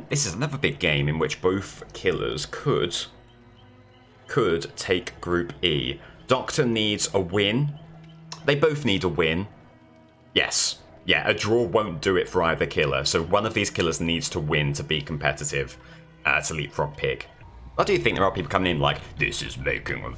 This is another big game in which both killers could take Group E. Doctor needs a win. They both need a win. Yes. Yeah, a draw won't do it for either killer, so one of these killers needs to win to be competitive to leapfrog Pig. I do think there are people coming in like, this is making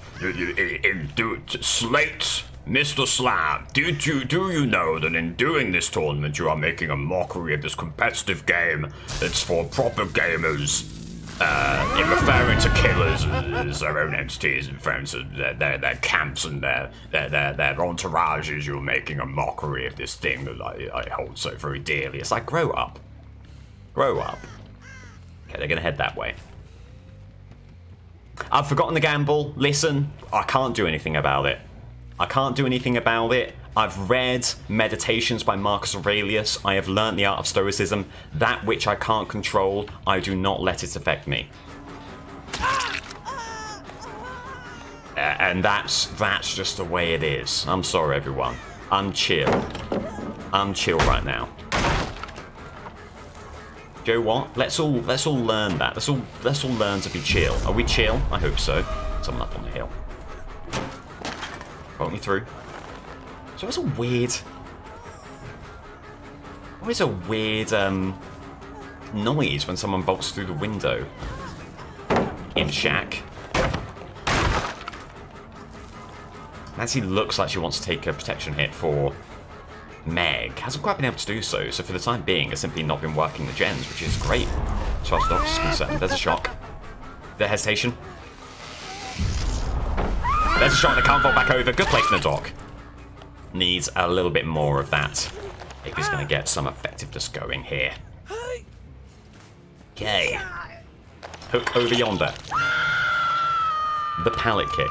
Slate, Mr. Slab, do you know that in doing this tournament you are making a mockery of this competitive game that's for proper gamers? In referring to killers as their own entities, in referring to their camps and their entourages, you're making a mockery of this thing that I hold so very dearly. It's like, grow up. Grow up. Okay, they're gonna head that way. I've forgotten the gamble. Listen, I can't do anything about it. I can't do anything about it. I've read Meditations by Marcus Aurelius. I have learnt the art of Stoicism. That which I can't control, I do not let it affect me. And that's just the way it is. I'm sorry, everyone. I'm chill. I'm chill right now. Do you know what? Let's all learn that. Let's all learn to be chill. Are we chill? I hope so. Someone up on the hill. Vote me through. So it's a weird... Always a weird noise when someone bolts through the window in Shack. Nancy looks like she wants to take a protection hit for Meg. Hasn't quite been able to do so, so for the time being has simply not been working the gens, which is great as far as the Doctor's concerned. There's a shock. There's hesitation. There's a shot and I can't fall back over. Good play from the Doc. Needs a little bit more of that if he's going to get some effectiveness going here. Okay. Hook over yonder. The pallet kick.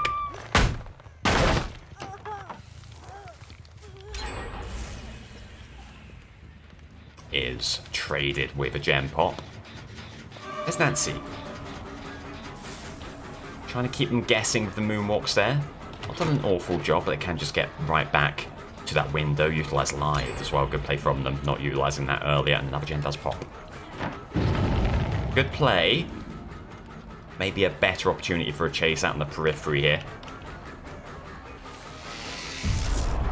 Is traded with a gem pop. There's Nancy. Trying to keep them guessing with the moonwalks there. Not done an awful job, but they can just get right back to that window. Utilise live as well. Good play from them, not utilising that earlier. And another gem does pop. Good play. Maybe a better opportunity for a chase out in the periphery here.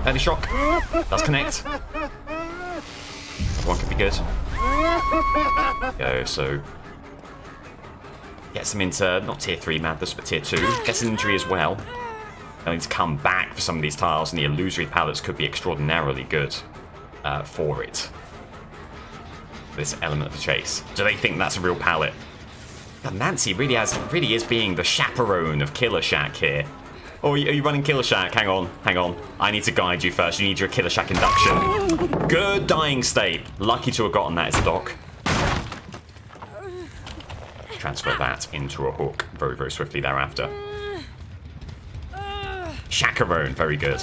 Early shock. Does connect. One could be good. Go, so... Gets them into, not tier 3 madness, but tier 2. Gets an injury as well. They'll need to come back for some of these tiles, and the illusory pallets could be extraordinarily good for it. This element of the chase. Do they think that's a real pallet? God, Nancy really is being the chaperone of Killer Shack here. Oh, are you running Killer Shack? Hang on, hang on. I need to guide you first. You need your Killer Shack induction. Good dying state. Lucky to have gotten that as a Doc. Transfer that into a hook very, very swiftly thereafter. Chaperone, very good.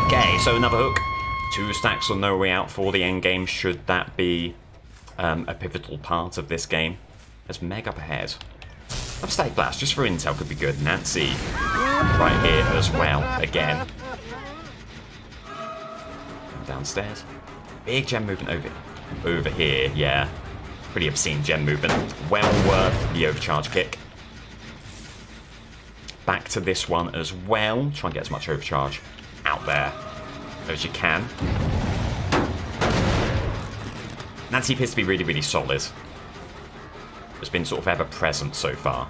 Okay, so another hook. 2 stacks on no way out for the endgame, should that be a pivotal part of this game. There's Meg up ahead. Another static blast, just for intel, could be good. Nancy, right here as well, again. Downstairs. Big gem movement over here, yeah. Pretty obscene gem movement. Well worth the overcharge kick. Back to this one as well. Try and get as much overcharge out there as you can. Nancy appears to be really, really solid. Has been sort of ever present so far.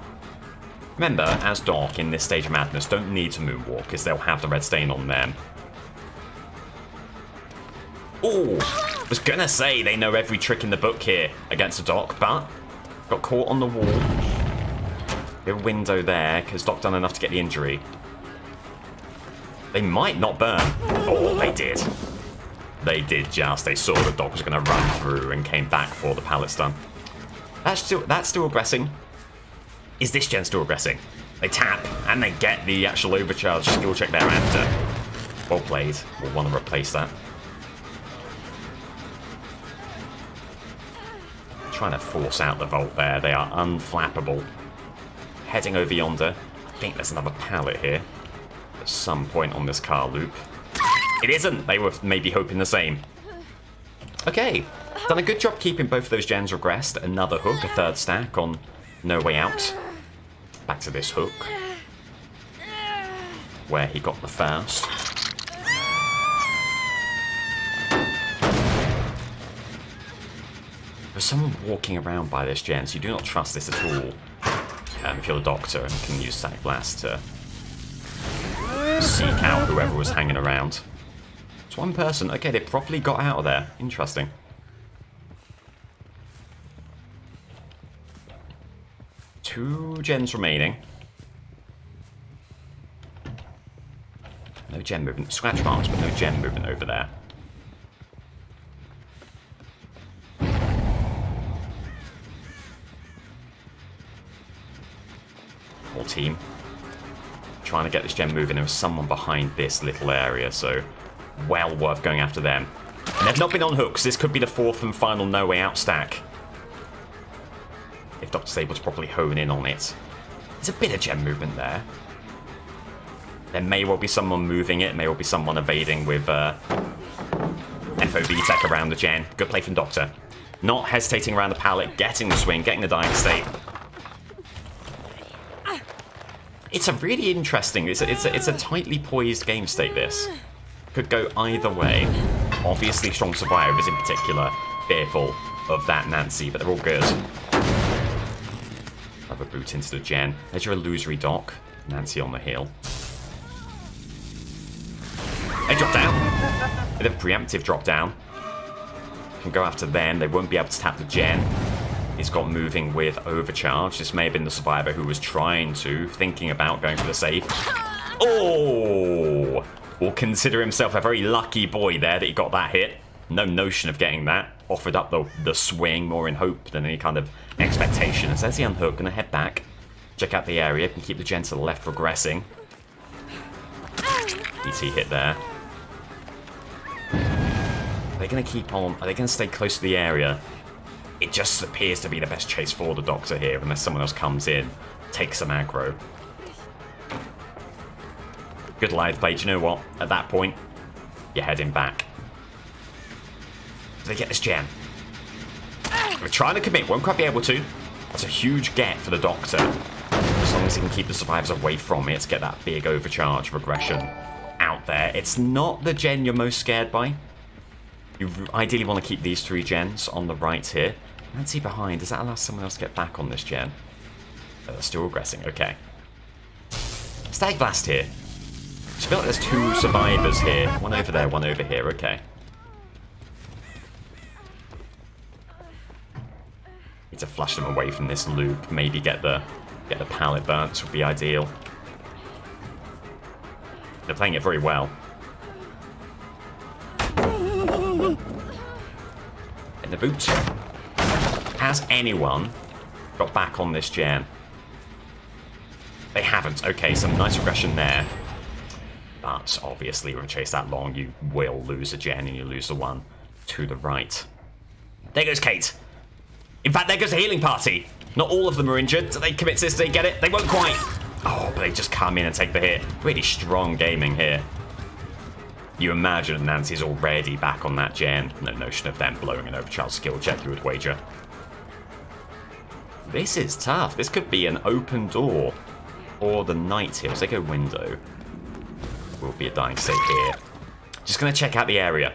Remember, as Doc in this stage of madness, don't need to moonwalk because they'll have the red stain on them. Ooh, was gonna say they know every trick in the book here against the Doc, but got caught on the wall. Bit of window there because Doc done enough to get the injury. They might not burn. Oh, they did. They did just. They saw the Doc was going to run through and came back for the pallet stun. That's still aggressing. Is this gen still aggressing? They tap and they get the actual overcharge skill check thereafter. Well played. We'll want to replace that. Trying to force out the Volt there. They are unflappable. Heading over yonder. I think there's another pallet here at some point on this car loop. It isn't! They were maybe hoping the same. Okay. Done a good job keeping both of those gens regressed. Another hook, a third stack on No Way Out. Back to this hook, where he got the first. There's someone walking around by this gen, so you do not trust this at all. If you're the doctor and can use Static Blast to seek out whoever was hanging around. It's one person. Okay, they properly got out of there. Interesting. Two gens remaining. No gen movement. Scratch marks, but no gen movement over there. Whole team trying to get this gen moving. There was someone behind this little area, so well worth going after them. And they've not been on hooks. This could be the fourth and final No Way Out stack. If Doctor's able to properly hone in on it. There's a bit of gen movement there. There may well be someone moving it. May well be someone evading with FOV tech around the gen. Good play from Doctor. Not hesitating around the pallet, getting the swing, getting the dying state. It's a really interesting, it's a tightly poised game state, this. Could go either way. Obviously strong survivors in particular, fearful of that Nancy, but they're all good. Have a boot into the gen. There's your illusory dock. Nancy on the hill. They drop down. Bit of a preemptive drop down. Can go after them. They won't be able to tap the gen. He's got moving with overcharge. This may have been the survivor who was thinking about going for the save. Oh! Will consider himself a very lucky boy there that he got that hit. No notion of getting that. Offered up the swing more in hope than any kind of expectation. And so there's the unhook. Gonna head back. Check out the area. Can keep the gen to the left regressing. DT hit there. Are they gonna keep on? Are they gonna stay close to the area? It just appears to be the best chase for the Doctor here, unless someone else comes in, takes some aggro. Good live play. Do you know what? At that point, you're heading back. Do they get this gen? We're trying to commit. Won't quite be able to. That's a huge get for the Doctor. As long as he can keep the survivors away from it, get that big overcharge regression out there. It's not the gen you're most scared by. You ideally want to keep these three gens on the right here. Nancy behind. Does that allow someone else to get back on this gen? Oh, they're still regressing. Okay. Static Blast here. I feel like there's two survivors here. One over there, one over here. Okay. Need to flush them away from this loop. Maybe get the pallet burnt would be ideal. They're playing it very well. In the boot. Has anyone got back on this gen? They haven't. Okay, some nice regression there. But obviously, when you chase that long, you will lose a gen and you lose the one to the right. There goes Kate. In fact, there goes the healing party. Not all of them are injured. Do they commit to this? Do they get it? They won't quite. Oh, but they just come in and take the hit. Really strong gaming here. You imagine Nancy's already back on that gen. No notion of them blowing an overcharge skill check, you would wager. This is tough. This could be an open door. Or the night here. Let's take a window. Will be a dying state here. Just going to check out the area.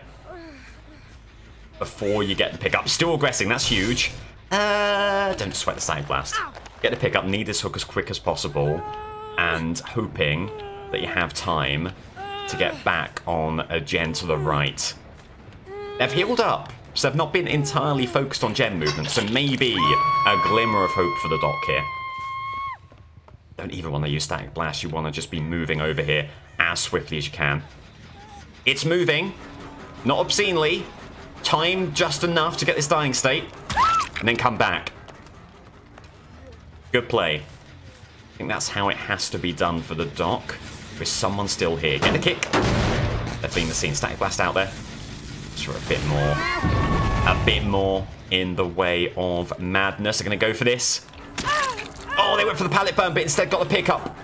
Before you get the pickup. Still aggressing. That's huge. Don't sweat the Static Blast. Get the pickup. Need this hook as quick as possible. And hoping that you have time to get back on a gen to the right. They've healed up, so they've not been entirely focused on gen movement, so maybe a glimmer of hope for the Doc here. Don't even want to use Static Blast, you want to just be moving over here as swiftly as you can. It's moving, not obscenely, time just enough to get this dying state, and then come back. Good play. I think that's how it has to be done for the Doc. There's someone still here. Get the kick. They're fleeing the scene. Static Blast out there. Just for a bit more in the way of madness. They're going to go for this. Oh, they went for the pallet burn, but instead got the pickup.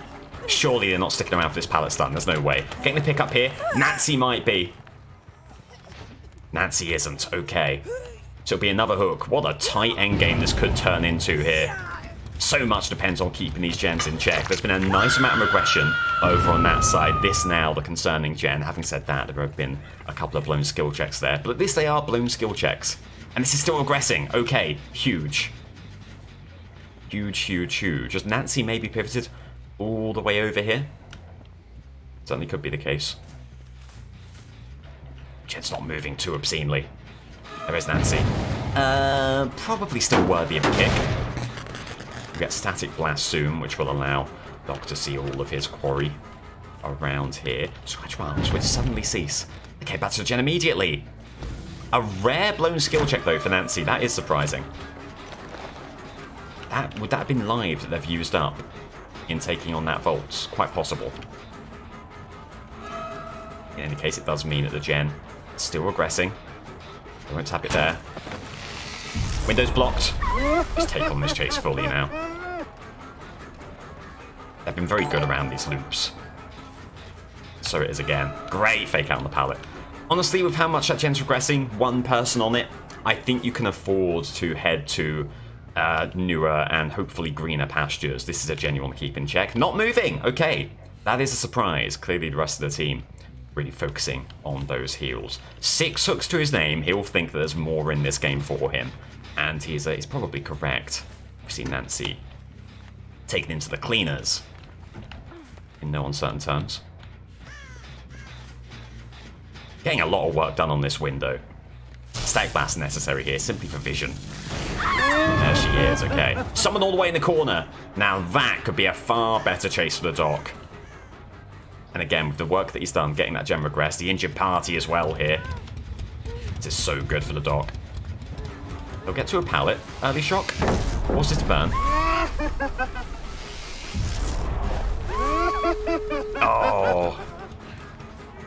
Surely they're not sticking around for this pallet stun. There's no way. Getting the pickup here. Nancy might be. Nancy isn't. Okay. So it'll be another hook. What a tight endgame this could turn into here. So much depends on keeping these gens in check. There's been a nice amount of aggression over on that side. This now, the concerning gen. Having said that, there have been a couple of blown skill checks there. But at least they are blown skill checks. And this is still aggressing. Okay, huge. Huge, huge, huge. Just Nancy maybe pivoted all the way over here. Certainly could be the case. Gen's not moving too obscenely. There is Nancy. Probably still worthy of a kick. We get Static Blast soon, which will allow Doc to see all of his quarry around here. Scratch marks, which suddenly cease. Okay, back to the gen immediately. A rare blown skill check, though, for Nancy. That is surprising. Would that have been live that they've used up in taking on that Volts? Quite possible. In any case, it does mean that the gen is still regressing. I won't tap it there. Windows blocked. Let's take on this chase fully now. They've been very good around these loops. So it is again. Great fake out on the pallet. Honestly, with how much that gen's regressing, one person on it, I think you can afford to head to newer and hopefully greener pastures. This is a gen you want to keep in check. Not moving! Okay, that is a surprise. Clearly the rest of the team really focusing on those heals. 6 hooks to his name. He'll think that there's more in this game for him. And he's probably correct. We've seen Nancy taken into the cleaners. In no uncertain terms. Getting a lot of work done on this window. Static Blast necessary here, simply for vision. There she is, okay. Someone all the way in the corner. Now that could be a far better chase for the Doc. And again, with the work that he's done, getting that gen regress, the injured party as well here. This is so good for the Doc. They'll get to a pallet. Early shock. Forces to burn. Oh.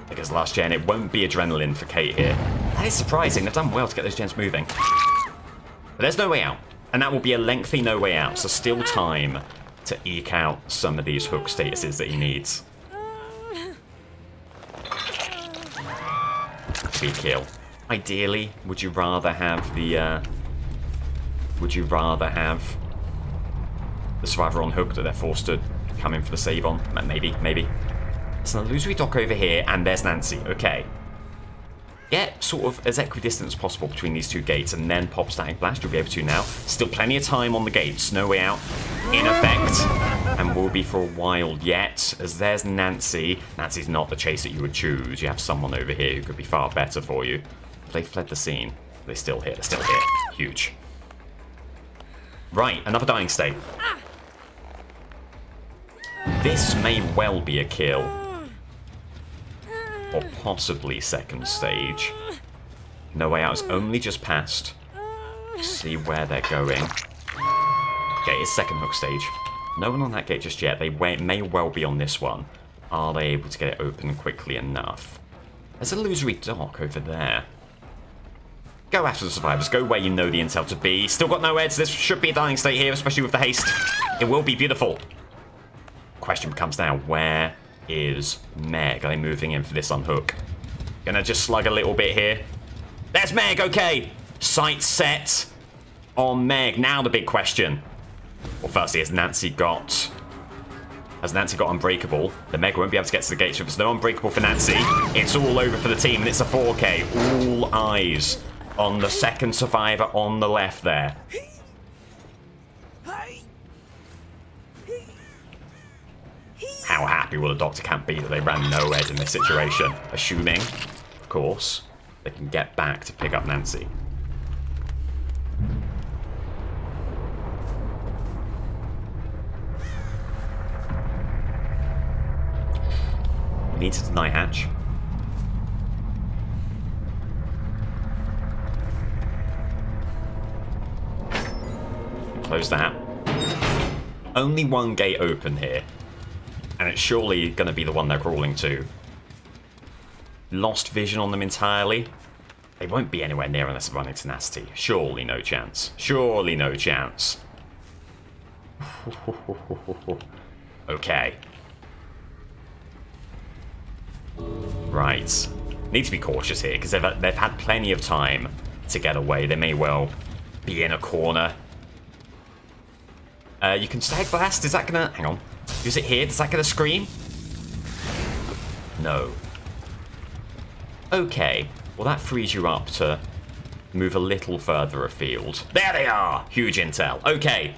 I guess last gen, it won't be adrenaline for Kate here. That is surprising. They've done well to get those gens moving. But there's no way out. And that will be a lengthy no way out. So still time to eke out some of these hook statuses that he needs. Speed kill. Ideally, would you rather have the survivor on hook that they're forced to come in for the save on? Maybe. There's an illusory Doc over here, and there's Nancy. Okay. Get sort of as equidistant as possible between these two gates, and then pop Static Blast. You'll be able to now. Still plenty of time on the gates. No way out. In effect. And will be for a while yet, as there's Nancy. Nancy's not the chase that you would choose. You have someone over here who could be far better for you. They fled the scene. They're still here. They're still here. Huge. Right, another dying state. This may well be a kill. Or possibly second stage. No way out is only just passed. See where they're going. Okay, it's second hook stage. No one on that gate just yet. They may well be on this one. Are they able to get it open quickly enough? There's an illusory Doc over there. Go after the survivors. Go where you know the intel to be. Still got no heads. This should be a dying state here, especially with the haste. It will be beautiful. Question becomes now, where is Meg? Are they moving in for this unhook? Gonna just slug a little bit here. There's Meg, okay. Sight set on Meg. Now the big question. Well, firstly, has Nancy got Unbreakable? The Meg won't be able to get to the gates. So if there's no Unbreakable for Nancy, it's all over for the team, and it's a 4K. All eyes on the second survivor on the left there. How happy will the Doctor Camp be that they ran no head in this situation? Assuming, of course, they can get back to pick up Nancy. We need to deny hatch. Close that. Only one gate open here. And it's surely going to be the one they're crawling to. Lost vision on them entirely. They won't be anywhere near unless they're running tenacity. Surely no chance. Surely no chance. Okay. Right. Need to be cautious here, because they've had plenty of time to get away. They may well be in a corner. You can stag blast. Is that gonna... Hang on. Use it here. Is that gonna scream? No. Okay. Well, that frees you up to move a little further afield. There they are! Huge intel. Okay.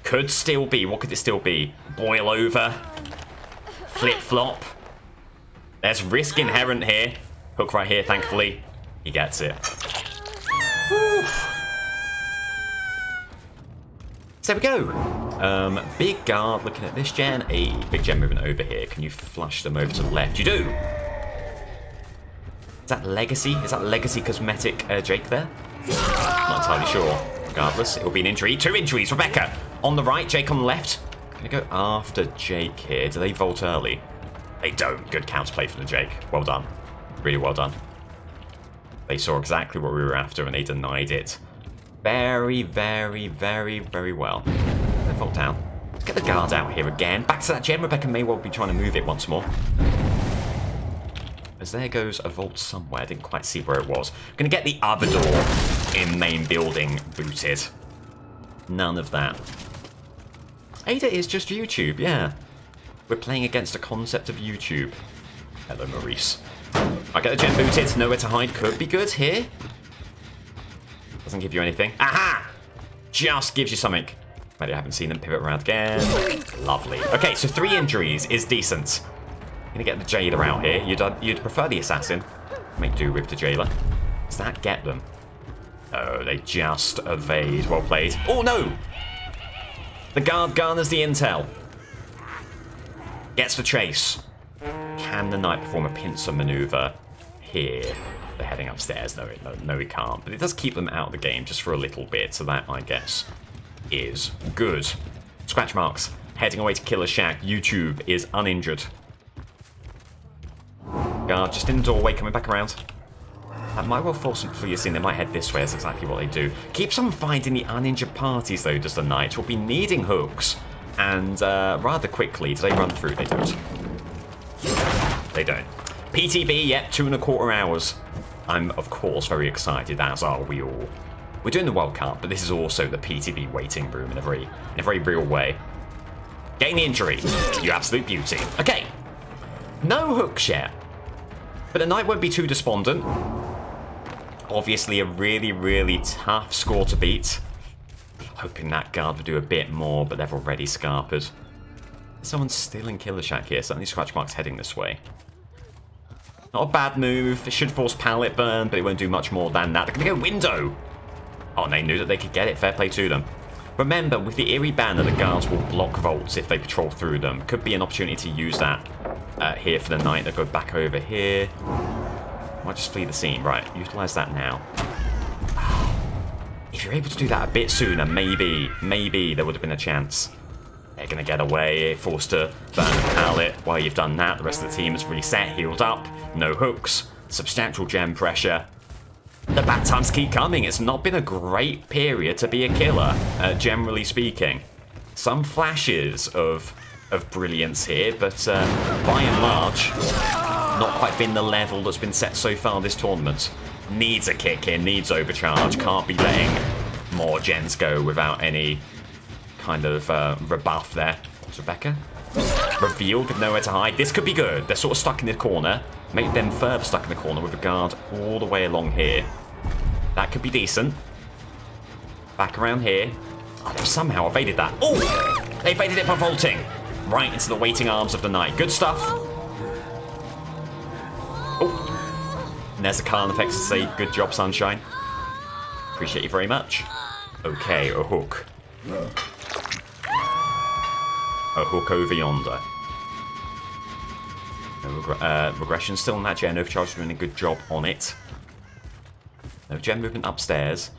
Could still be. What could it still be? Boil over. Flip-flop. There's risk inherent here. Hook right here, thankfully. He gets it. Whew. So there we go. Big guard looking at this gen. A big gen moving over here. Can you flush them over to the left? You do. Is that Legacy? Is that Legacy Cosmetic Jake there? Not entirely sure. Regardless, it'll be an injury. 2 injuries. Rebecca on the right, Jake on the left. Gonna go after Jake here. Do they vault early? They don't. Good counterplay from the Jake. Well done. Really well done. They saw exactly what we were after and they denied it. Very, very, very, very well. They vault down. Let's get the guard out here again. Back to that gen. Rebecca may well be trying to move it once more. As there goes a vault somewhere. Didn't quite see where it was. Gonna get the other door in main building booted. None of that. Ada is just YouTube, yeah. We're playing against a concept of YouTube. Hello, Maurice. I get the gen booted. Nowhere to hide. Could be good here. Doesn't give you anything. Aha! Just gives you something. Maybe I haven't seen them pivot around again. Lovely. Okay, so 3 injuries is decent. Gonna get the jailer out here. You'd prefer the assassin. Make do with the jailer. Does that get them? Oh, they just evade. Well played. Oh no! The guard garners the intel. Gets the chase. Can the knight perform a pincer maneuver here? They're heading upstairs. No, he can't. But it does keep them out of the game just for a little bit. So that, I guess, is good. Scratch marks. Heading away to Killer Shack. YouTube is uninjured. Guard just in the doorway, coming back around. That might well force them for you seen. They might head this way. That's exactly what they do. Keeps on finding the uninjured parties, though, does the knight. Will be needing hooks. And rather quickly, do they run through? They don't. They don't. PTB, yep, 2.25 hours. I'm, of course, very excited, as are we all. We're doing the World Cup, but this is also the PTB waiting room in a very real way. Getting the injury. You absolute beauty. Okay. No hooks yet. But the knight won't be too despondent. Obviously, a really, really tough score to beat. Hoping that guard would do a bit more, but they've already scarpered. Someone's still in Killer Shack here. Certainly Scratch Mark's heading this way. Not a bad move. It should force pallet burn, but it won't do much more than that. They're going to go window. Oh, and they knew that they could get it. Fair play to them. Remember, with the Eerie Banner, the guards will block vaults if they patrol through them. Could be an opportunity to use that here for the knight. They'll go back over here. Might just flee the scene. Right, utilise that now. If you're able to do that a bit sooner, maybe there would have been a chance. They're going to get away, forced to burn the pallet. While you've done that, the rest of the team is reset, healed up, no hooks, substantial gem pressure. The bad times keep coming. It's not been a great period to be a killer, generally speaking. Some flashes of brilliance here, but by and large, not quite been the level that's been set so far this tournament. Needs a kick in, needs overcharge, can't be letting more gens go without any kind of rebuff there. What's Rebecca? Revealed with nowhere to hide. This could be good. They're sort of stuck in the corner. Make them further stuck in the corner with a guard all the way along here. That could be decent. Back around here. Oh, they've somehow evaded that. Oh! They evaded it by vaulting. Right into the waiting arms of the knight. Good stuff. Oh. And there's a Khan effects to say, good job, Sunshine. Appreciate you very much. Okay, a hook. A hook over yonder. No regression still on that gen. Overcharge doing a good job on it. No gen movement upstairs.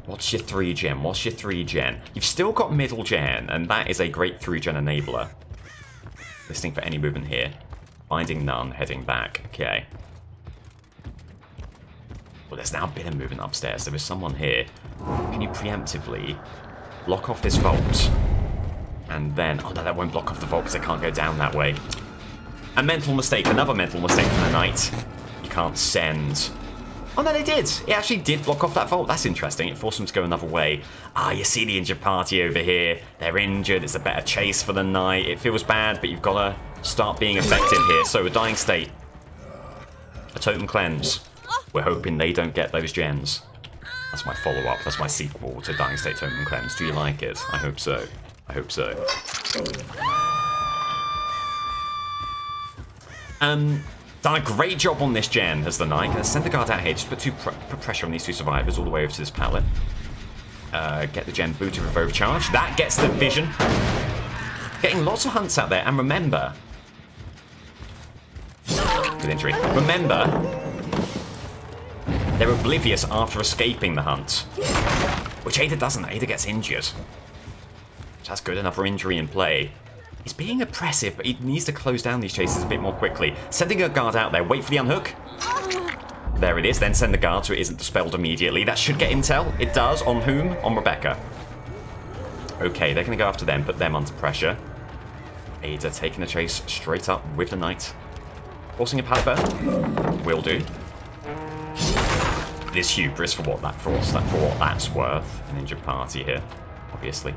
What's your 3 gen? What's your 3 gen? You've still got middle gen, and that is a great 3 gen enabler. Listening for any movement here. Finding none, heading back. Okay. Well, there's now been a movement upstairs. There is someone here. Can you preemptively block off this vault? And then... Oh, no, that won't block off the vault because they can't go down that way. A mental mistake. Another mental mistake from the knight. You can't send Oh no, they did. It actually did block off that vault. That's interesting. It forced them to go another way. Ah, you see the injured party over here. They're injured. It's a better chase for the knight. It feels bad, but you've got to start being effective here. So a dying state. A totem cleanse. We're hoping they don't get those gens. That's my follow-up. That's my sequel to Dying State Totem Cleanse. Do you like it? I hope so. I hope so. Done a great job on this gen as the knight. Gonna send the guard out here. Just put pressure on these two survivors all the way over to this pallet. Get the gen booted with overcharge. That gets the vision. Getting lots of hunts out there. And remember... Good injury. Remember... They're oblivious after escaping the hunt. Which Ada doesn't. Ada gets injured. That's good. Another injury in play. He's being oppressive, but he needs to close down these chases a bit more quickly. Sending a guard out there. Wait for the unhook. There it is. Then send the guard so it isn't dispelled immediately. That should get intel. It does. On whom? On Rebecca. Okay, they're going to go after them. Put them under pressure. Ada taking the chase straight up with the knight. Forcing a pallet burn. Will do. This hubris for what that's worth. An injured party here, obviously.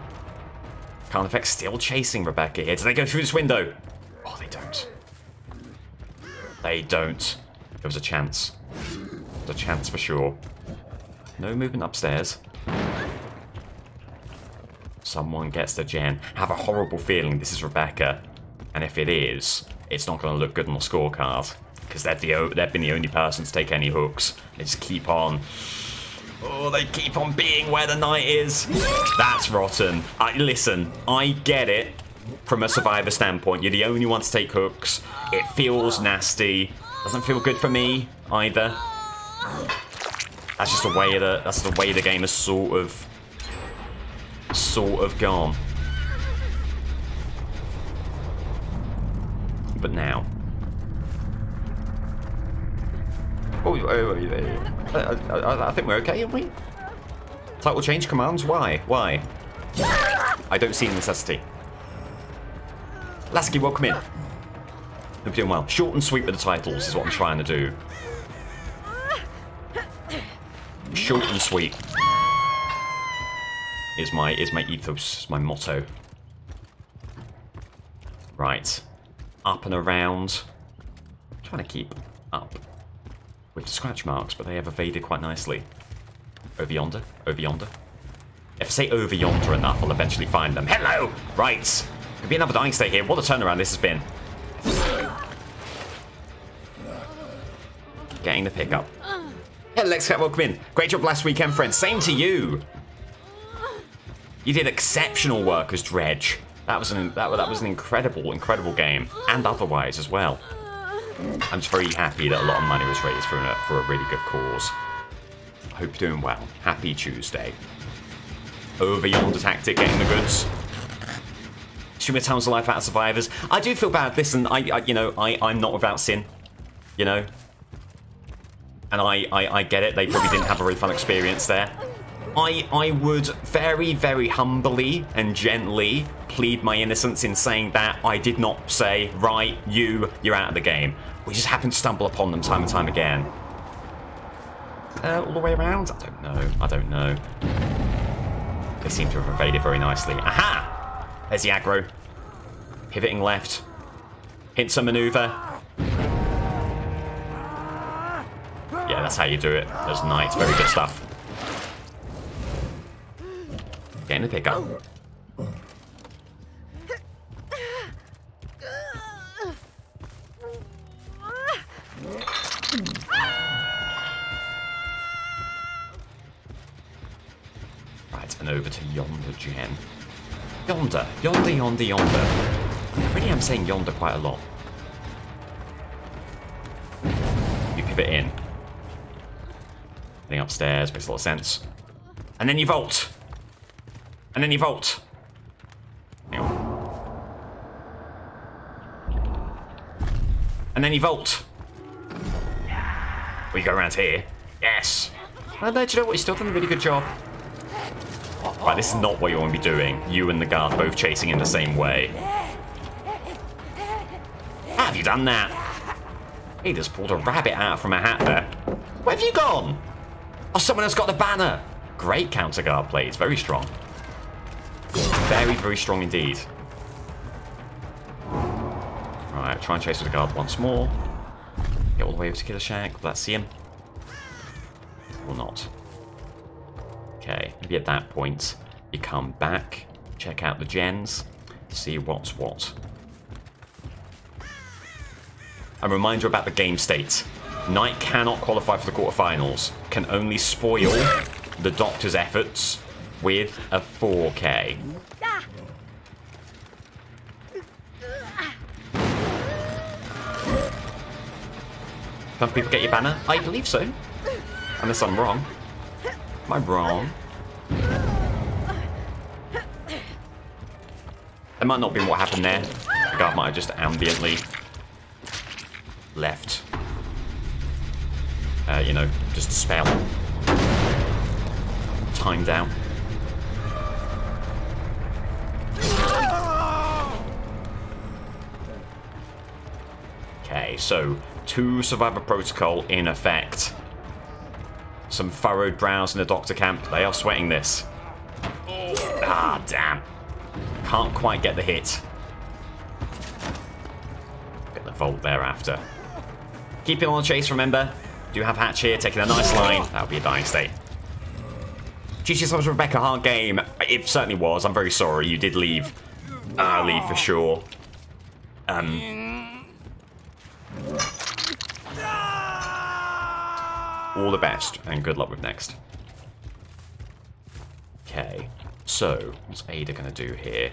Can't affect still chasing Rebecca here. Do they go through this window? Oh, they don't. They don't. There was a chance. There was a chance for sure. No movement upstairs. Someone gets the gen. Have a horrible feeling this is Rebecca. And if it is, it's not going to look good on the scorecard. Because they've been the only person to take any hooks. They just keep on. Oh, they keep on being where the knight is. That's rotten. Listen, I get it from a survivor standpoint. You're the only one to take hooks. It feels nasty. Doesn't feel good for me either. That's just the way the game has sort of gone. But now. Oh, I think we're okay, aren't we? Title change commands? Why? Why? I don't see the necessity. Lasky, welcome in. Hope you're doing well. Short and sweet with the titles is what I'm trying to do. Short and sweet is my ethos, my motto. Right. Up and around. I'm trying to keep up with the scratch marks, but they have evaded quite nicely. Over yonder, over yonder. If I say over yonder enough, I'll eventually find them. Hello! Right. Could be another dying state here. What a turnaround this has been. Getting the pickup. Hello, Lex Cat, welcome in. Great job last weekend, friend. Same to you. You did exceptional work as Dredge. That was an incredible game, and otherwise as well. I'm just very happy that a lot of money was raised for a really good cause. Hope you're doing well. Happy Tuesday. Over yonder tactic, getting the goods. Stream tons of life out of survivors. I do feel bad. Listen, I'm not without sin, you know. And I get it. They probably didn't have a really fun experience there. I would very, very humbly and gently plead my innocence in saying that I did not say, right, you're out of the game. We just happened to stumble upon them time and time again. All the way around? I don't know. They seem to have evaded very nicely. Aha! There's the aggro. Pivoting left. Hints a maneuver. Yeah, that's how you do it. There's knights. Very good stuff. Getting the pickup. Right, and over to yonder gen. Yonder. I really am saying yonder quite a lot. You pivot in. Getting upstairs makes a lot of sense. And then you vault. And then you vault. And then you vault. We go around here. Yes. And do you know what? You've still done a really good job. Right, this is not what you want to be doing. You and the guard both chasing in the same way. How have you done that? He just pulled a rabbit out from a hat there. Where have you gone? Oh, someone else got the banner. Great counter guard plays. Very strong. Very, very strong indeed. Alright, try and chase with the guard once more. Get all the way over to Killer Shack. Will that see him? Or not? Okay, maybe at that point you come back, check out the gens, see what's what. A reminder about the game state. Knight cannot qualify for the quarterfinals, can only spoil the Doctor's efforts with a 4K. Some people get your banner? I believe so. Unless I'm wrong. Am I wrong? That might not have been what happened there. The guard might have just ambiently left. You know, just a spell. Time down. Okay, so 2 Survivor Protocol in effect. Some furrowed brows in the Doctor camp. They are sweating this. Ah, damn. Can't quite get the hit. Get the Volt thereafter. Keep it on the chase, remember. Do have Hatch here, taking a nice line. That'll be a dying state. GG subs Rebecca, hard game. It certainly was. I'm very sorry. You did leave early for sure. All the best, and good luck with next. Okay, so what's Ada going to do here?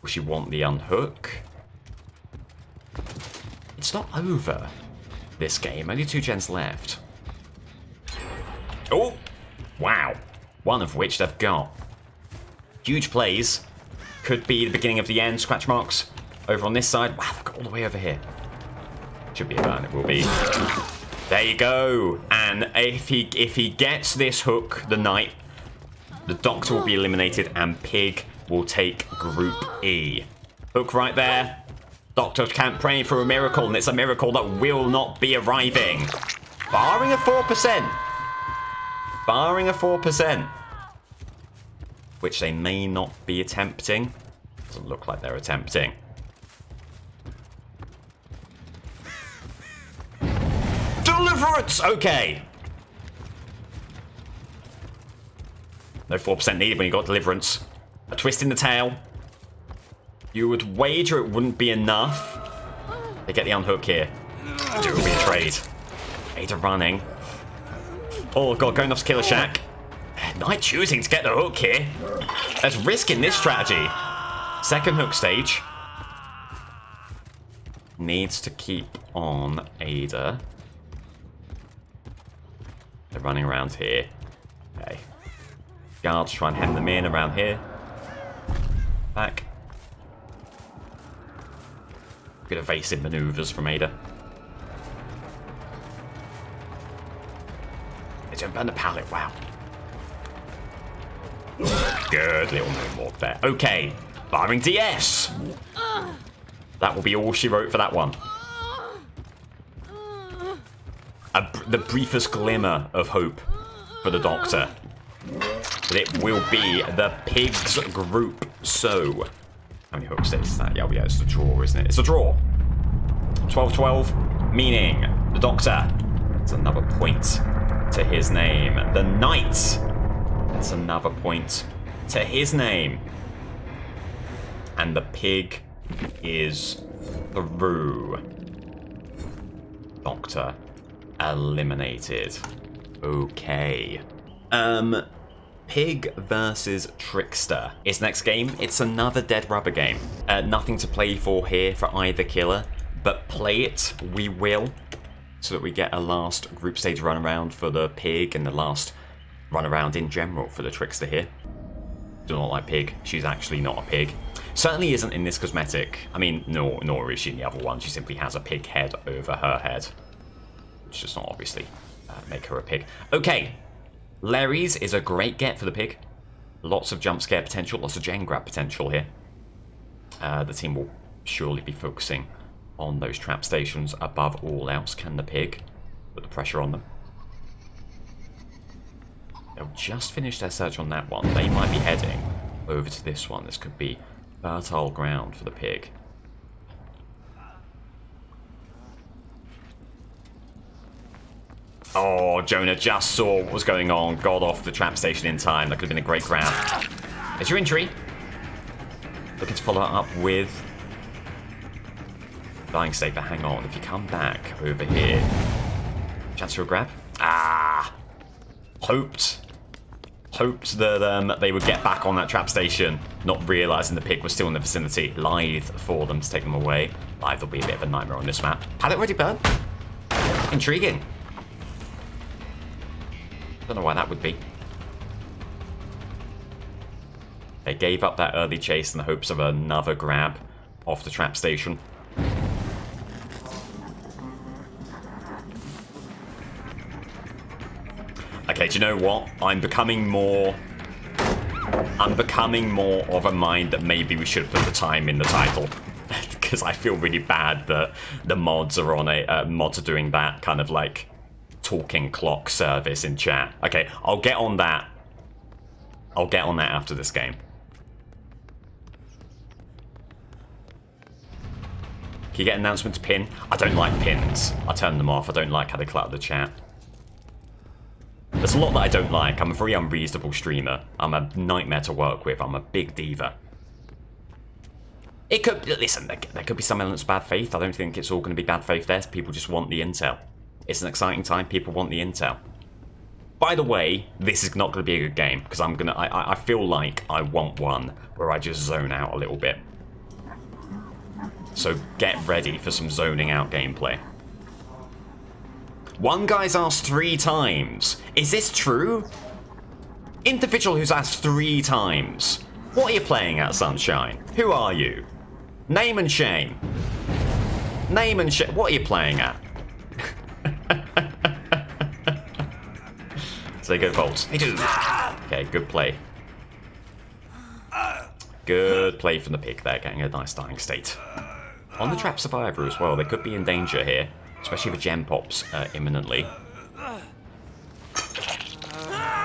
Will she want the unhook? It's not over, this game. Only 2 gens left. Oh! Wow. One of which they've got. Huge plays. Could be the beginning of the end. Scratch marks over on this side. Wow, they've got all the way over here. Should be a burn. It will be. There you go. And if he gets this hook, the Knight, the Doctor will be eliminated and Pig will take Group E. Hook right there. Doctor can't pray for a miracle, and it's a miracle that will not be arriving. Barring a 4%. Barring a 4%. Which they may not be attempting. Doesn't look like they're attempting. Deliverance! Okay. No 4% needed when you got Deliverance. A twist in the tail. You would wager it wouldn't be enough. They get the unhook here. Do it will be a trade. Ada running. Oh god, going off to Killer Shack. Knight choosing to get the hook here. There's risk in this strategy. Second hook stage. Needs to keep on Ada. They're running around here. Okay. Guards try and hem them in around here. Back. Good evasive maneuvers from Ada. They don't burn the pallet, wow. Good little moonwalk there. Okay, barring DS. That will be all she wrote for that one. The briefest glimmer of hope for the Doctor. But it will be the Pigs group. So, how many hook states is that? Yeah, it's the draw, isn't it? It's a draw. 12-12, meaning the Doctor. It's another point to his name. The Knight. That's another point to his name. And the Pig is through. Doctor eliminated. Okay. Pig versus Trickster. Its next game, it's another dead rubber game. Nothing to play for here for either killer, but play it we will, so that we get a last group stage run around for the Pig and the last run around in general for the Trickster here. Do not like Pig. She's actually not a pig. Certainly isn't in this cosmetic. I mean, nor is she in the other one. She simply has a pig head over her head. Which does not obviously make her a pig. Okay. Larry's is a great get for the Pig. Lots of jump scare potential, lots of gen grab potential here. The team will surely be focusing on those trap stations above all else. Can the Pig put the pressure on them? They'll just finish their search on that one. They might be heading over to this one. This could be fertile ground for the pig. Oh, Jonah just saw what was going on, got off the trap station in time. That could have been a great grab. There's your injury. Looking to follow up with Dying State, but hang on. If you come back over here, chance for a grab. Ah, hoped that they would get back on that trap station, not realising the pig was still in the vicinity. Lithe for them to take them away. Lithe will be a bit of a nightmare on this map. Had it already burned? Intriguing. Don't know why that would be. They gave up that early chase in the hopes of another grab off the trap station. Okay, do you know what? I'm becoming more of a mind that maybe we should put the time in the title. Because I feel really bad that the mods are on mods are doing that kind of like talking clock service in chat. Okay, I'll get on that. I'll get on that after this game. Can you get announcements pin? I don't like pins. I turn them off. I don't like how they clutter the chat. There's a lot that I don't like. I'm a very unreasonable streamer. I'm a nightmare to work with. I'm a big diva. It could... Listen, there could be some elements of bad faith. I don't think it's all going to be bad faith there. People just want the intel. It's an exciting time. People want the intel. By the way, this is not going to be a good game. Because I feel like I want one where I just zone out a little bit. So get ready for some zoning out gameplay. One guy's asked 3 times. Is this true? Individual who's asked 3 times. What are you playing at, Sunshine? Who are you? Name and shame. Name and shame. What are you playing at? So they go bolts. They do. Okay, good play. Good play from the pig there, getting a nice dying state. On the trap survivor as well, they could be in danger here. Especially if a gem pops imminently.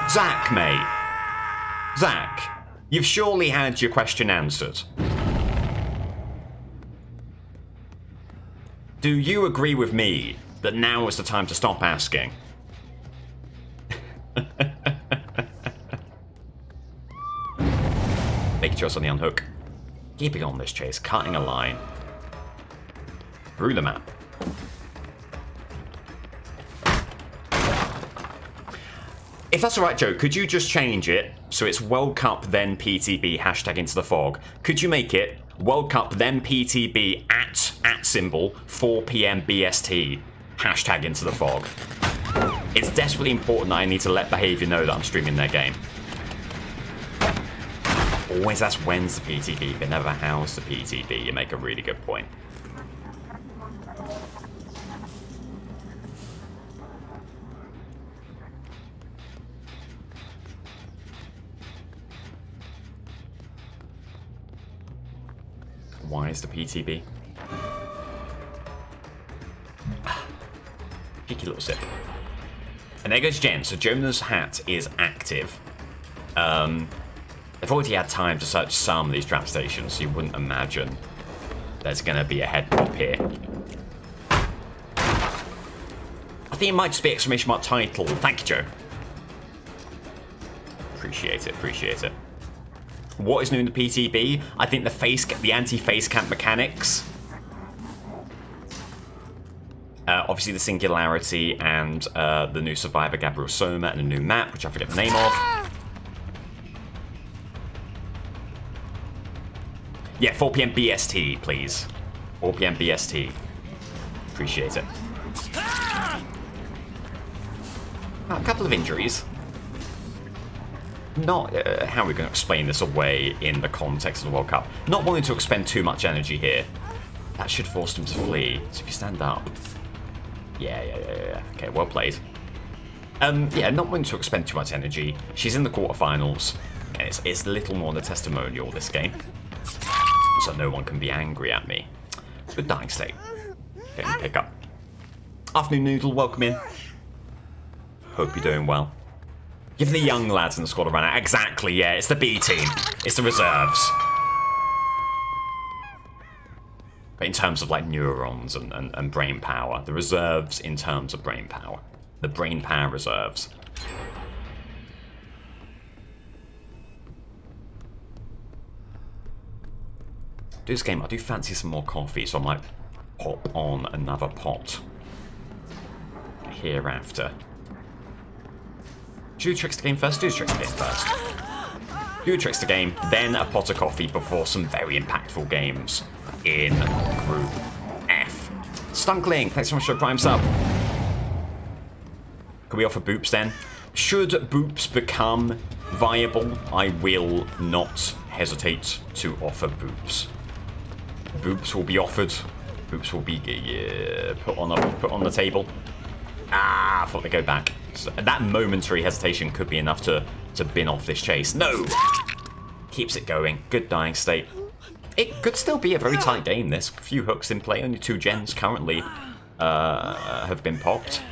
Zach, mate. Zach, you've surely had your question answered. Do you agree with me that now is the time to stop asking? Make a choice on the unhook. Keeping on this chase, cutting a line. Through the map. If that's alright, Joe, could you just change it so it's World Cup then PTB hashtag into the fog? Could you make it World Cup then PTB at symbol 4 PM BST hashtag into the fog? It's desperately important that I need to let behaviour know that I'm streaming their game. Always ask when's the PTB, but never how's the PTB. You make a really good point. Why is the PTB? Cheeky little sip. And there goes Jen. So Jonah's hat is active. They've already had time to search some of these trap stations, so you wouldn't imagine there's going to be a head pop here. I think it might just be exclamation mark title. Thank you, Joe. Appreciate it, appreciate it. What is new in the PTB? I think the anti-face camp mechanics. Obviously the Singularity and the new Survivor Gabriel Soma and a new map, which I forget the name of. Yeah, 4 PM BST, please. 4 PM BST. Appreciate it. A couple of injuries. Not how are we going to explain this away in the context of the World Cup. Not wanting to expend too much energy here. That should force them to flee. So if you stand up. Yeah. Okay, well played. Yeah, not wanting to expend too much energy. She's in the quarterfinals. Okay, it's a little more than a testimonial, this game. So no one can be angry at me. Good dying state. Okay, pick up. Afternoon Noodle, welcome in. Hope you're doing well. Give the young lads in the squad a run out. Exactly, yeah. It's the B team. It's the reserves. But in terms of like neurons and brain power. The reserves in terms of brain power. The brain power reserves. Do this game, I do fancy some more coffee, so I might pop on another pot hereafter. Do the Trickster game first? Do the Trickster game first. Do the Trickster game, then a pot of coffee before some very impactful games in Group F. Stunkling, thanks so much for the Prime sub. Can we offer boops then? Should boops become viable, I will not hesitate to offer boops. Boops will be offered. Boops will be put on the table. Ah, I thought they'd go back. So that momentary hesitation could be enough to bin off this chase. No! Keeps it going. Good dying state. It could still be a very tight game, this. A few hooks in play. Only 2 gens currently have been popped.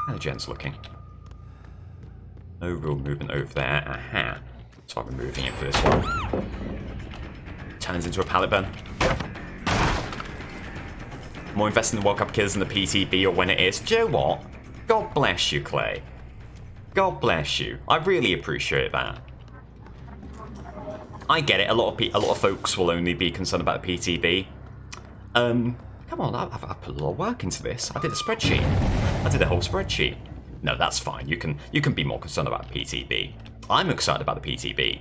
How are the gens looking? No real movement over there. Aha. So I'm removing it for this one. Turns into a pallet burn. More invested in the World Cup kills than the PTB or when it is. Do you know what? God bless you, Clay. God bless you. I really appreciate that. I get it. A lot of folks will only be concerned about the PTB. Come on, I've put a lot of work into this. I did a spreadsheet. I did a whole spreadsheet. No, that's fine. You can be more concerned about PTB. I'm excited about the PTB.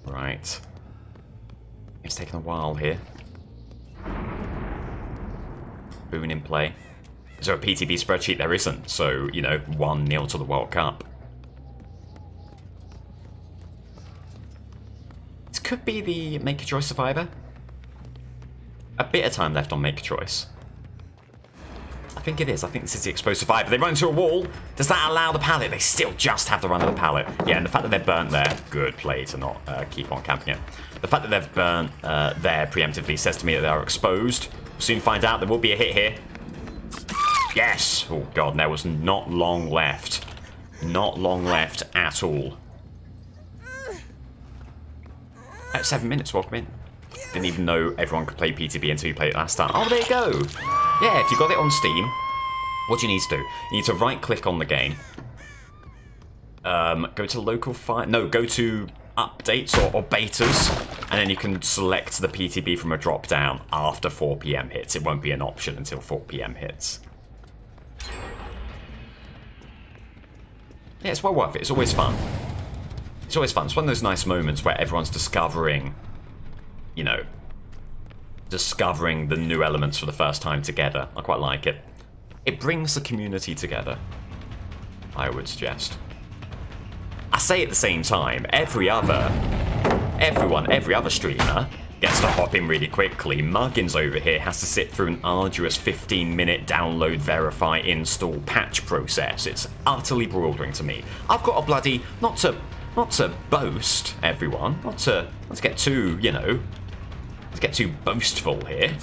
Right. It's taken a while here. Boone in play. Is there a PTB spreadsheet? There isn't. So, you know, 1-0 to the World Cup. This could be the Make a Choice Survivor. A bit of time left on Make a Choice. I think it is. I think this is the Exposed Survivor. They run into a wall. Does that allow the pallet? They still just have the run of the pallet. Yeah, and the fact that they're burnt there, good play to not keep on camping it. The fact that they've burnt there preemptively says to me that they are exposed. We'll soon find out. There will be a hit here. Yes! Oh god, there was not long left. Not long left at all. At 7 minutes, welcome in. Didn't even know everyone could play PTB until you played it last time. Oh, there you go! Yeah, if you got it on Steam, what do you need to do? You need to right-click on the game. Go to local file. No, go to updates or betas, and then you can select the PTB from a drop-down after 4 PM hits. It won't be an option until 4 PM hits. Yeah, it's well worth it. It's always fun. It's always fun. It's one of those nice moments where everyone's discovering, you know, discovering the new elements for the first time together. I quite like it. It brings the community together, I would suggest. I say at the same time, every other streamer gets to hop in really quickly. Muggins over here has to sit through an arduous 15-minute download, verify, install, patch process. It's utterly bewildering to me. I've got a bloody, not to boast, everyone, not to get too, you know, let's get too boastful here,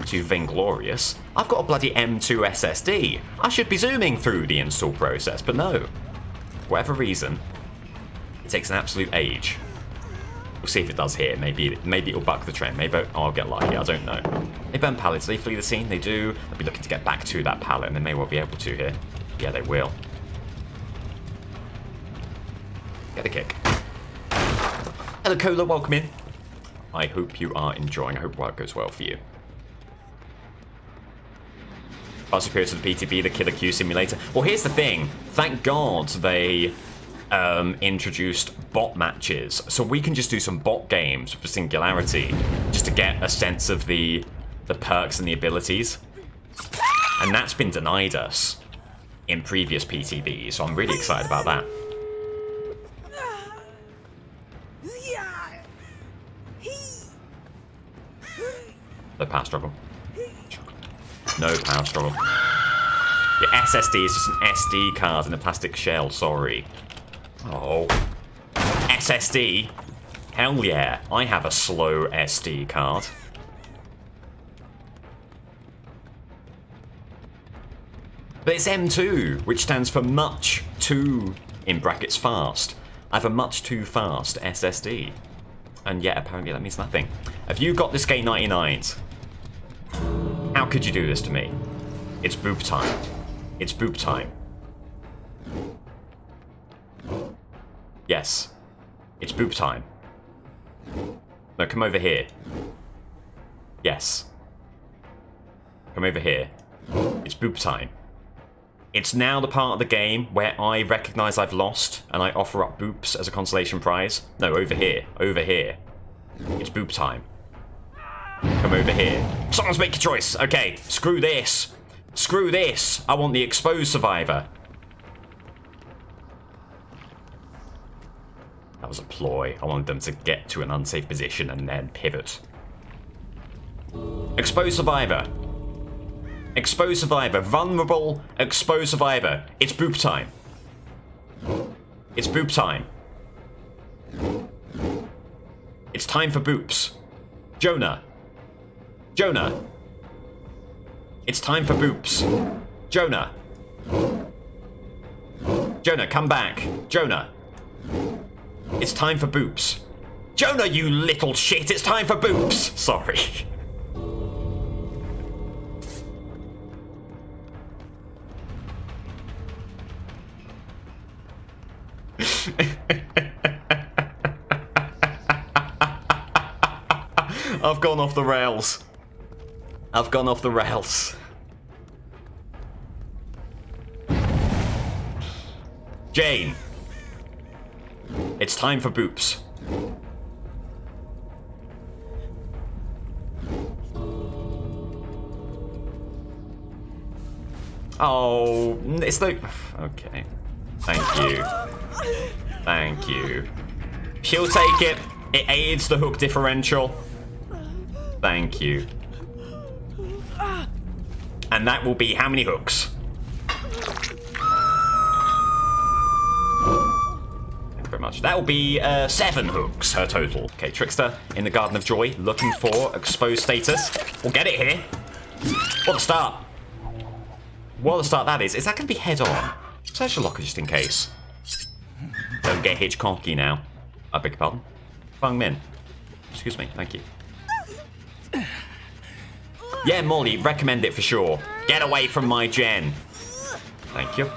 too vainglorious. I've got a bloody M2 SSD. I should be zooming through the install process, but no. For whatever reason, it takes an absolute age. We'll see if it does here. Maybe it'll buck the trend. Maybe I'll get lucky. I don't know. They burn pallets. They flee the scene. They do. They'll be looking to get back to that pallet, and they may well be able to here. Yeah, they will. Get a kick. Hello, Cola. Welcome in. I hope you are enjoying. I hope work goes well for you. Far superior to the PTB, the Killer Q simulator. Well, here's the thing. Thank God they introduced bot matches, so we can just do some bot games for Singularity, just to get a sense of the perks and the abilities. And that's been denied us in previous PTBs, so I'm really excited about that. No power struggle. No power struggle. Your SSD is just an SD card in a plastic shell, sorry. Oh. SSD? Hell yeah, I have a slow SD card. But it's M2, which stands for much too, in brackets, fast. I have a much too fast SSD. And yet, apparently that means nothing. Have you got this K99s? How could you do this to me? It's boob time. It's boob time. Yes. It's boob time. No, come over here. Yes. Come over here. It's boob time. It's now the part of the game where I recognise I've lost and I offer up boops as a consolation prize. No, over here. Over here. It's boob time. Come over here. Someone's make a choice. Okay, screw this. Screw this. I want the exposed survivor. That was a ploy. I wanted them to get to an unsafe position and then pivot. Exposed survivor. Exposed survivor. Vulnerable exposed survivor. It's boob time. It's boob time. It's time for boops. Jonah. Jonah. It's time for boops. Jonah. Jonah, come back. Jonah. It's time for boops. Jonah, you little shit, it's time for boops. Sorry. I've gone off the rails. I've gone off the rails. Jane. It's time for boops. Oh, it's no... Okay. Thank you. Thank you. She'll take it. It aids the hook differential. Thank you. And that will be how many hooks? Thank you very much. That will be 7 hooks, her total. Okay, Trickster in the Garden of Joy, looking for exposed status. We'll get it here. What a start. What a start that is. Is that going to be head on? Search the locker just in case. Don't get Hitchcocky now. I beg your pardon. Fung Min. Excuse me, thank you. Yeah, Molly, recommend it for sure. Get away from my gen. Thank you.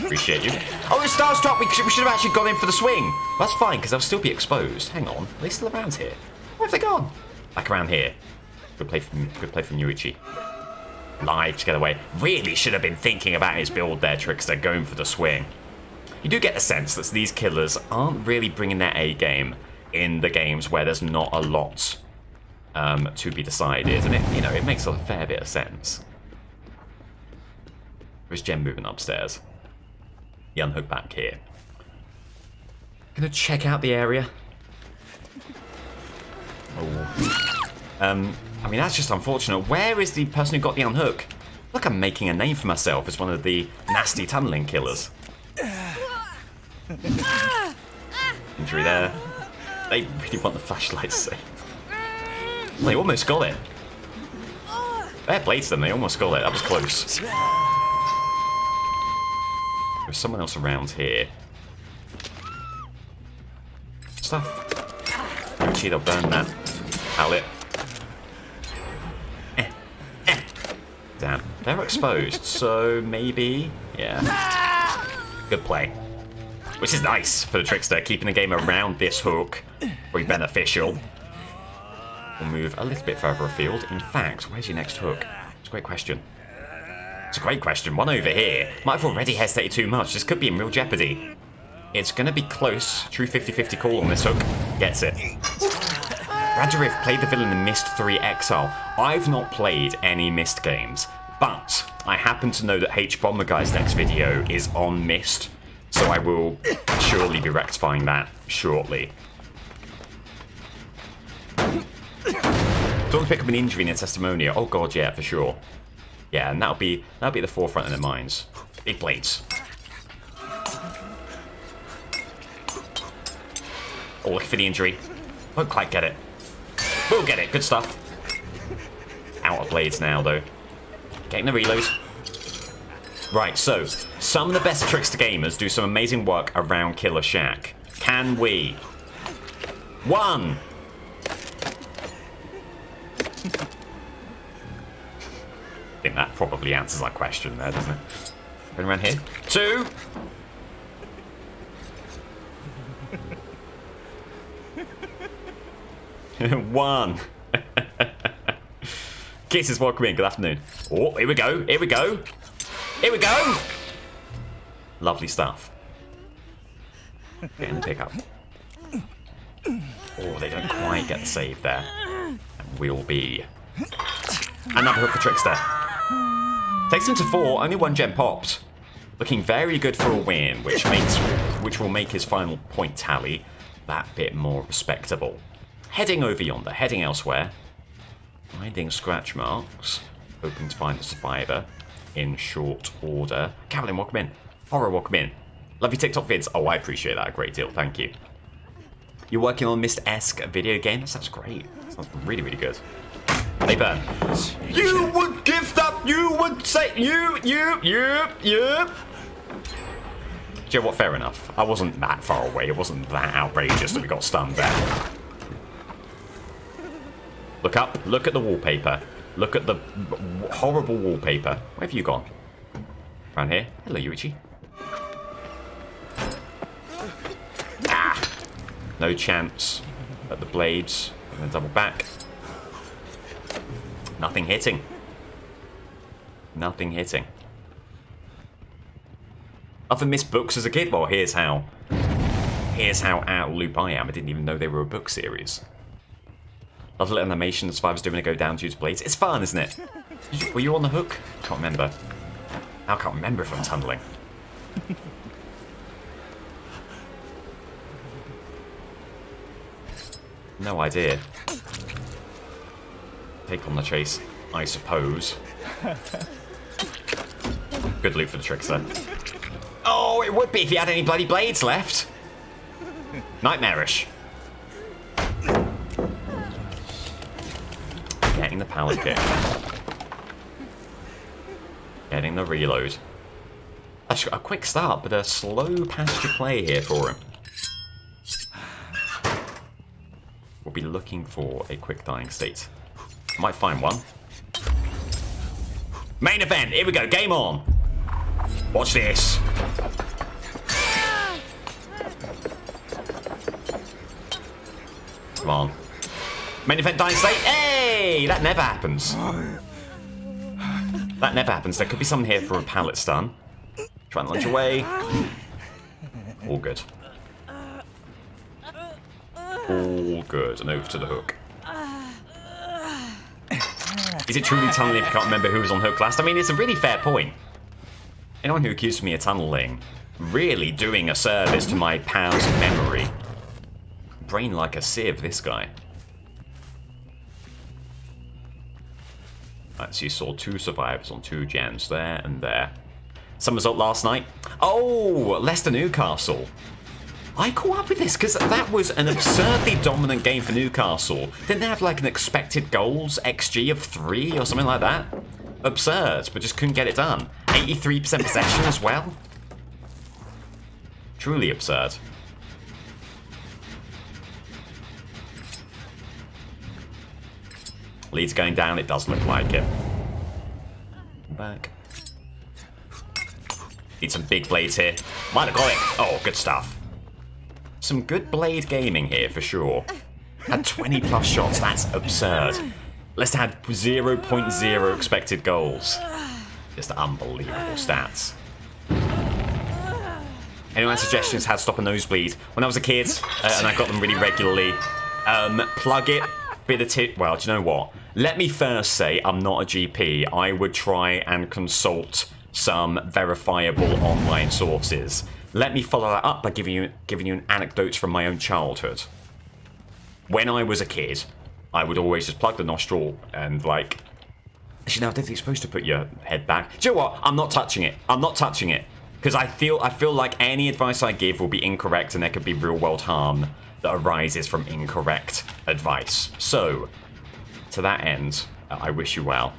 Appreciate you. Oh, it's Starstruck. We should have actually gone in for the swing. That's fine, because they'll still be exposed. Hang on. Are they still around here? Where have they gone? Back around here. Good play from Yuichi. Live to get away. Really should have been thinking about his build there, Trickster, going for the swing. You do get the sense that these killers aren't really bringing their A game in the games where there's not a lot to be decided, and it makes a fair bit of sense. Where's Jen moving upstairs? The unhook back here. Gonna check out the area. Oh. I mean, that's just unfortunate. Where is the person who got the unhook? Look, I'm making a name for myself as one of the nasty tunneling killers. Injury there. They really want the flashlights, see. They almost got it. Fair play to them, they almost got it. That was close. There's someone else around here. Stuff. Actually, they'll burn that pallet. Damn. They're exposed, so maybe... Yeah. Good play. Which is nice for the Trickster, keeping the game around this hook. Very beneficial. We'll move a little bit further afield. In fact, where's your next hook? It's a great question. It's a great question. One over here. Might have already hesitated too much. This could be in real jeopardy. It's going to be close. True 50-50 call on this hook. Gets it. Radjarif played the villain in Myst 3 Exile. I've not played any Myst games, but I happen to know that H-Bomber Guy's next video is on Myst, so I will surely be rectifying that shortly. Don't pick up an injury in a testimonial. Oh god, yeah, for sure. Yeah, and that'll be at the forefront of their minds. Big blades. Oh, look for the injury. Won't quite get it. We'll get it. Good stuff. Out of blades now, though. Getting the reload. Right, so some of the best Trickster gamers do some amazing work around Killer Shack. Can we? 1. I think that probably answers that question there, doesn't it? Going around here. 2. One. Kisses, welcome in. Good afternoon. Oh, here we go. Here we go. Here we go. Lovely stuff. Getting the pickup. Oh, they don't quite get the save there. And will be another hook for Trickster. Takes him to 4. Only 1 gem popped. Looking very good for a win, which will make his final point tally that bit more respectable. Heading over yonder, heading elsewhere. Finding scratch marks. Hoping to find a survivor in short order. Carolyn, welcome in. Horror, welcome in. Love your TikTok vids. Oh, I appreciate that a great deal. Thank you. You're working on Myst-esque video game? That sounds great. That sounds really, really good. They burn. You would give that. You would say. You. Do you know what? Fair enough. I wasn't that far away. It wasn't that outrageous that we got stunned there. Look up. Look at the wallpaper. Look at the horrible wallpaper. Where have you gone? Around here. Hello, Yuichi. Ah! No chance at the blades. I'm going to double back. Nothing hitting. Nothing hitting. Other missed books as a kid? Well, here's how out of loop I am. I didn't even know they were a book series. Love the little animation the survivors doing to go down to use blades. It's fun, isn't it? Were you on the hook? I can't remember. I can't remember if I'm tunneling. No idea. Take on the chase, I suppose. Good loot for the Trickster. Oh, it would be if he had any bloody blades left. Nightmarish. Getting the pallet kick. Getting the reload. Actually, a quick start, but a slow pasture play here for him. We'll be looking for a quick dying state. Might find one. Main event, here we go, game on. Watch this. Come on. Main event dying state. Hey, that never happens. That never happens. There could be someone here for a pallet stun. Try and lunge away. All good. All good. And over to the hook. Is it truly tunneling if you can't remember who was on hook last? I mean, it's a really fair point. Anyone who accuses me of tunneling, really doing a service to my powers of memory. Brain like a sieve, this guy. Right, so you saw 2 survivors on 2 gens there and there. Some result last night. Oh, Leicester Newcastle. I caught up with this because that was an absurdly dominant game for Newcastle. Didn't they have like an expected goals XG of 3 or something like that? Absurd, but just couldn't get it done. 83% possession as well. Truly absurd. Leeds going down, it does look like it. Back. Need some big blades here. Might have got it. Oh, good stuff. Some good blade gaming here for sure. Had 20 plus shots, that's absurd. Leicester had 0.0 expected goals. Just unbelievable stats. Anyone has suggestions how to stop a nosebleed? When I was a kid, and I got them really regularly, plug it, bit of tip. Well, do you know what? Let me first say I'm not a GP. I would try and consult some verifiable online sources. Let me follow that up by giving you an anecdote from my own childhood. When I was a kid, I would always just plug the nostril and like Actually, no, I don't think you're supposed to put your head back. Do you know what? I'm not touching it. I'm not touching it. Because I feel like any advice I give will be incorrect and there could be real-world harm that arises from incorrect advice. So, to that end, I wish you well.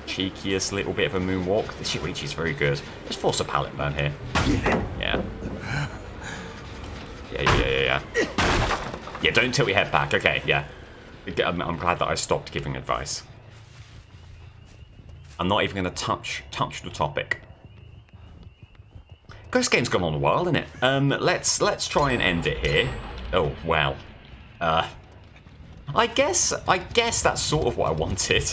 Cheekiest little bit of a moonwalk. The Shuichi's very good. Let's force a pallet burn here. Yeah. Yeah. Yeah, don't tilt your head back. Okay, yeah. I'm glad that I stopped giving advice. I'm not even going to touch the topic. Ghost game's gone on a while, isn't it? Let's try and end it here. Oh wow. I guess that's sort of what I wanted.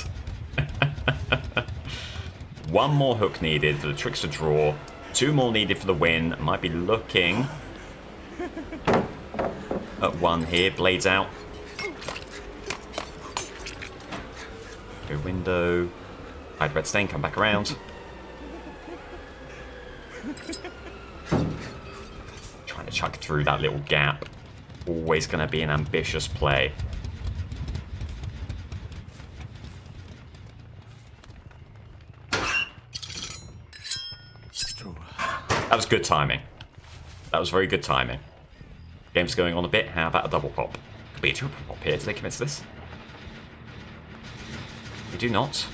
One more hook needed for the Trickster draw. 2 more needed for the win. Might be looking at 1 here. Blades out. Go window. Hide red stain. Come back around. Trying to chuck through that little gap. Always going to be an ambitious play. That was good timing. That was very good timing. Game's going on a bit. How about a double pop? Could be a triple pop here. Do they commit to this? They do not.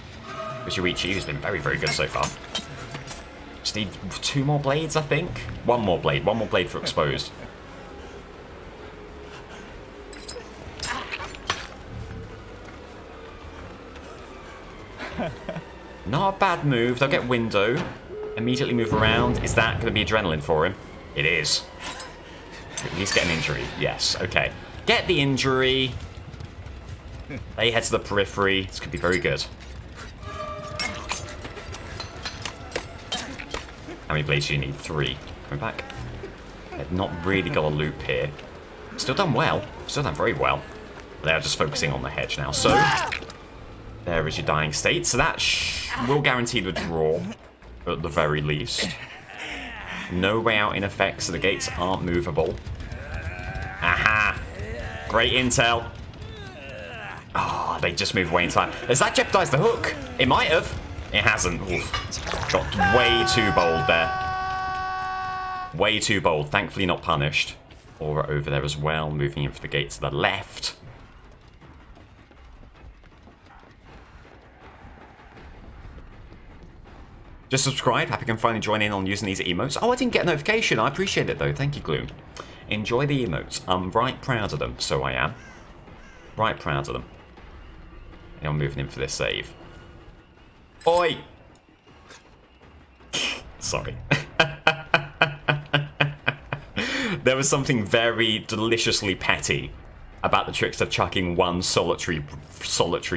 Shuichi, who's been very, very good so far. Just need 2 more blades, I think. 1 more blade. 1 more blade for exposed. Not a bad move. They'll get window. Immediately move around. Is that going to be adrenaline for him? It is. At least get an injury. Yes, okay. Get the injury. They head to the periphery. This could be very good. How many blades do you need? 3. Coming back. They've not really got a loop here. Still done well. Still done very well. They are just focusing on the hedge now. So, there is your dying state. So that will guarantee the draw. At the very least. No way out in effect, so the gates aren't movable. Aha! Great intel. Ah, they just move away in time. Has that jeopardized the hook? It might have. It hasn't. Oof. Got way too bold there. Way too bold. Thankfully not punished. Aura over there as well, moving in for the gate to the left. Just subscribe. Happy can finally join in on using these emotes. Oh, I didn't get a notification. I appreciate it, though. Thank you, Gloom. Enjoy the emotes. I'm right proud of them. So I am. Right proud of them. And I'm moving in for this save. Oi! Sorry. There was something very deliciously petty about the Trickster chucking 1 solitary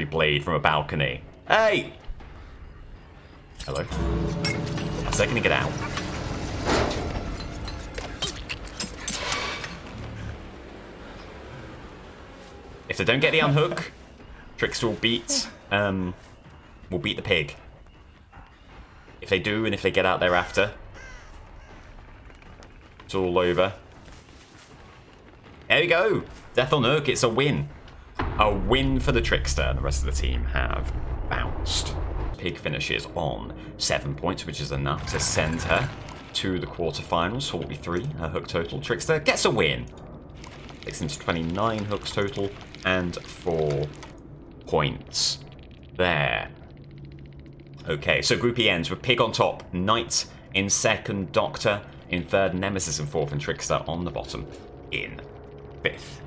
blade from a balcony. Hey! Hello. How's they gonna get out? If they don't get the unhook, Trickster will beat the pig. If they do, and if they get out thereafter, it's all over. There we go. Death on hook. It's a win. A win for the Trickster, and the rest of the team have bounced. Pig finishes on 7 points, which is enough to send her to the quarterfinals. 43 her hook total. Trickster gets a win. Takes into 29 hooks total and 4 points there. Okay, so Group E ends with Pig on top, Knight in second, Doctor in third, Nemesis in fourth, and Trickster on the bottom in fifth.